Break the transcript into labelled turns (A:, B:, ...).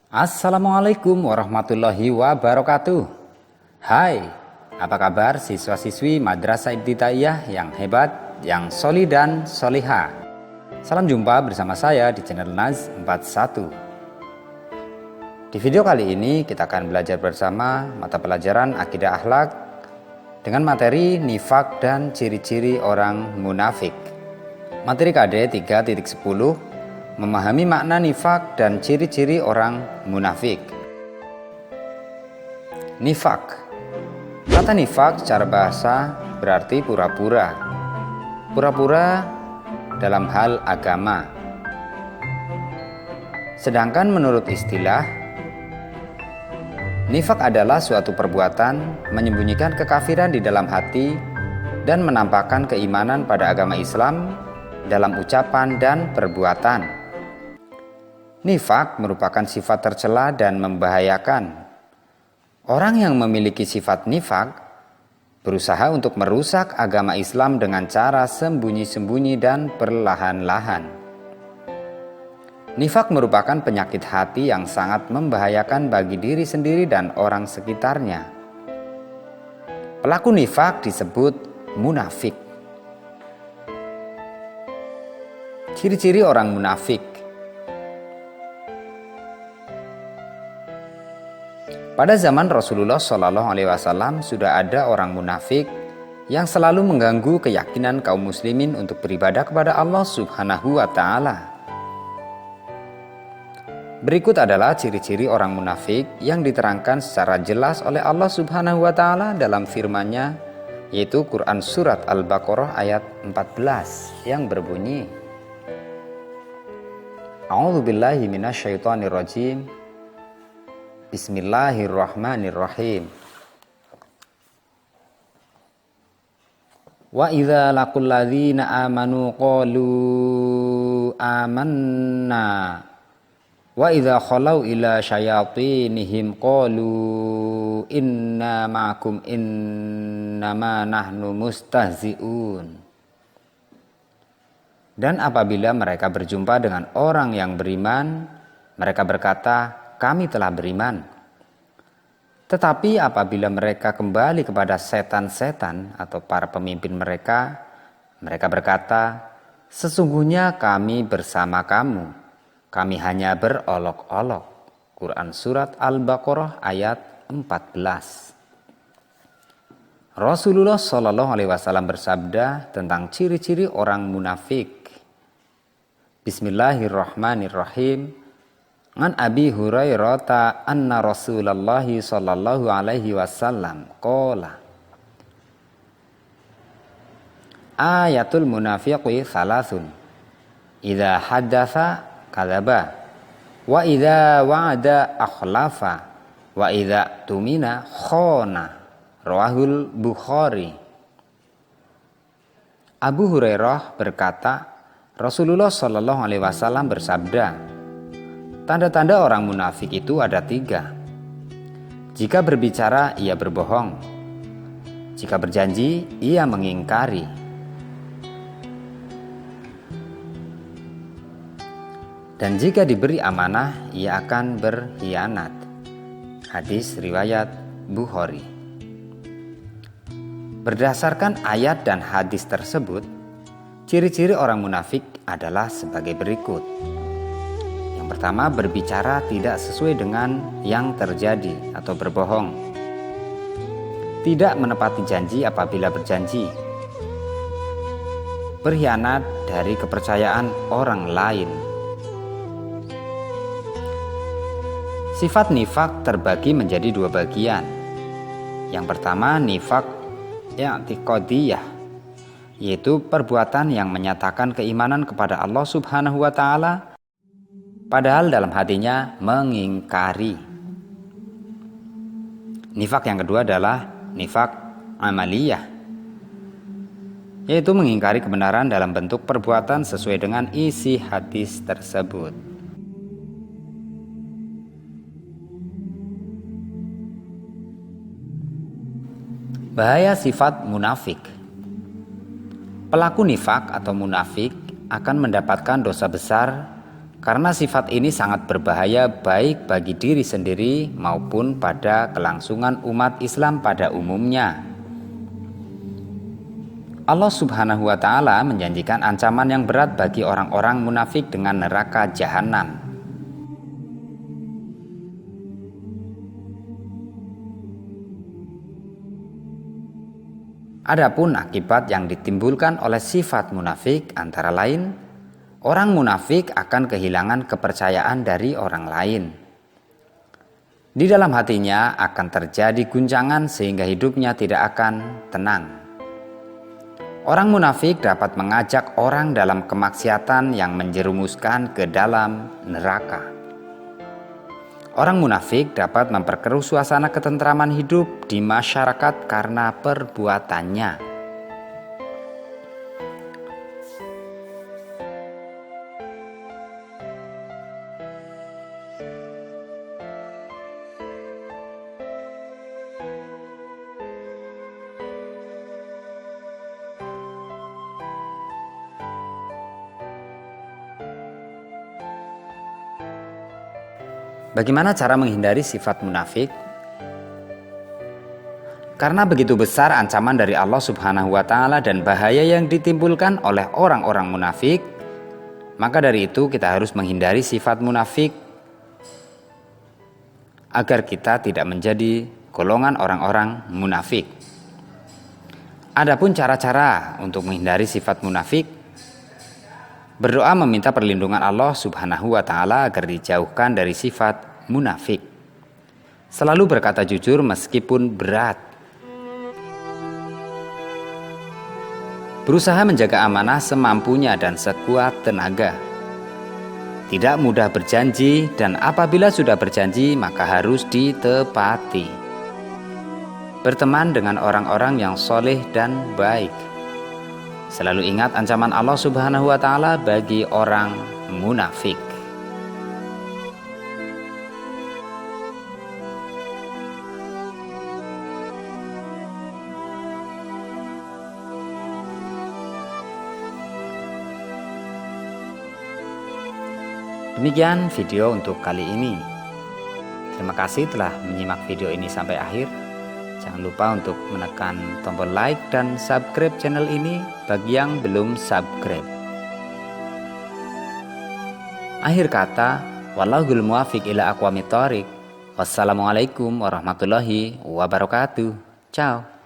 A: Assalamualaikum warahmatullahi wabarakatuh. Hai, apa kabar siswa-siswi Madrasah Ibtidaiyah yang hebat, yang solih dan soliha. Salam jumpa bersama saya di channel Naz 41. Di video kali ini kita akan belajar bersama mata pelajaran Akidah Akhlak dengan materi nifak dan ciri-ciri orang munafik. Materi KD 3.10, memahami makna nifak dan ciri-ciri orang munafik. Nifak. Kata nifak secara bahasa berarti pura-pura. Pura-pura dalam hal agama. Sedangkan menurut istilah, nifak adalah suatu perbuatan menyembunyikan kekafiran di dalam hati dan menampakkan keimanan pada agama Islam dalam ucapan dan perbuatan. Nifak merupakan sifat tercela dan membahayakan. Orang yang memiliki sifat nifak berusaha untuk merusak agama Islam dengan cara sembunyi-sembunyi dan perlahan-lahan. Nifak merupakan penyakit hati yang sangat membahayakan bagi diri sendiri dan orang sekitarnya. Pelaku nifak disebut munafik. Ciri-ciri orang munafik. Pada zaman Rasulullah SAW sudah ada orang munafik yang selalu mengganggu keyakinan kaum muslimin untuk beribadah kepada Allah Subhanahu wa Ta'ala. Berikut adalah ciri-ciri orang munafik yang diterangkan secara jelas oleh Allah Subhanahu wa Ta'ala dalam firman-Nya, yaitu Quran Surat Al-Baqarah ayat 14 yang berbunyi, A'udzubillahi minasyaitonirrajim. Bismillahirrahmanirrahim. Wa idza laqul ladzina amanu qalu amanna wa idza khalau ila syayatinihim qalu inna ma'akum innama nahnu mustahzi'un. Dan apabila mereka berjumpa dengan orang yang beriman, mereka berkata, kami telah beriman. Tetapi apabila mereka kembali kepada setan-setan atau para pemimpin mereka, mereka berkata, sesungguhnya kami bersama kamu, kami hanya berolok-olok. Quran Surat Al-Baqarah ayat 14. Rasulullah SAW bersabda tentang ciri-ciri orang munafik. Bismillahirrahmanirrahim. An Abi Hurairah anna Rasulullah sallallahu alaihi wasallam qala ayatul munafiqi thalathun idza haddatsa kadzaba wa idza wa'ada akhlafa wa idza tumina khana. Rawahul Bukhari. Abu Hurairah berkata, Rasulullah sallallahu alaihi wasallam bersabda, tanda-tanda orang munafik itu ada 3. Jika berbicara, ia berbohong. Jika berjanji, ia mengingkari. Dan jika diberi amanah, ia akan berkhianat. Hadis riwayat Bukhari. Berdasarkan ayat dan hadis tersebut, ciri-ciri orang munafik adalah sebagai berikut. Pertama, berbicara tidak sesuai dengan yang terjadi atau berbohong. Tidak menepati janji apabila berjanji. Berkhianat dari kepercayaan orang lain. Sifat nifak terbagi menjadi 2 bagian. Yang pertama, nifak i'tiqadiyah, yaitu perbuatan yang menyatakan keimanan kepada Allah Subhanahu wa Ta'ala, padahal dalam hatinya mengingkari. Nifak yang kedua adalah nifak amaliyah, yaitu mengingkari kebenaran dalam bentuk perbuatan sesuai dengan isi hadis tersebut. Bahaya sifat munafik. Pelaku nifak atau munafik akan mendapatkan dosa besar Karena sifat ini sangat berbahaya baik bagi diri sendiri maupun pada kelangsungan umat Islam pada umumnya. Allah Subhanahu wa Ta'ala menjanjikan ancaman yang berat bagi orang-orang munafik dengan neraka jahanam. Adapun akibat yang ditimbulkan oleh sifat munafik antara lain, orang munafik akan kehilangan kepercayaan dari orang lain. Di dalam hatinya akan terjadi guncangan sehingga hidupnya tidak akan tenang. Orang munafik dapat mengajak orang dalam kemaksiatan yang menjerumuskan ke dalam neraka. Orang munafik dapat memperkeruh suasana ketentraman hidup di masyarakat karena perbuatannya. Bagaimana cara menghindari sifat munafik? Karena begitu besar ancaman dari Allah Subhanahu wa Ta'ala dan bahaya yang ditimbulkan oleh orang-orang munafik, maka dari itu kita harus menghindari sifat munafik agar kita tidak menjadi golongan orang-orang munafik. Adapun cara-cara untuk menghindari sifat munafik, berdoa meminta perlindungan Allah Subhanahu wa Ta'ala agar dijauhkan dari sifat munafik. Selalu berkata jujur meskipun berat. Berusaha menjaga amanah semampunya dan sekuat tenaga. Tidak mudah berjanji dan apabila sudah berjanji maka harus ditepati. Berteman dengan orang-orang yang soleh dan baik. Selalu ingat ancaman Allah Subhanahu wa Ta'ala bagi orang munafik. Demikian video untuk kali ini. Terima kasih telah menyimak video ini sampai akhir. Jangan lupa untuk menekan tombol like dan subscribe channel ini bagi yang belum subscribe. Akhir kata, wallahul muwaffiq ila aqwamit thoriq. Wassalamualaikum warahmatullahi wabarakatuh. Ciao.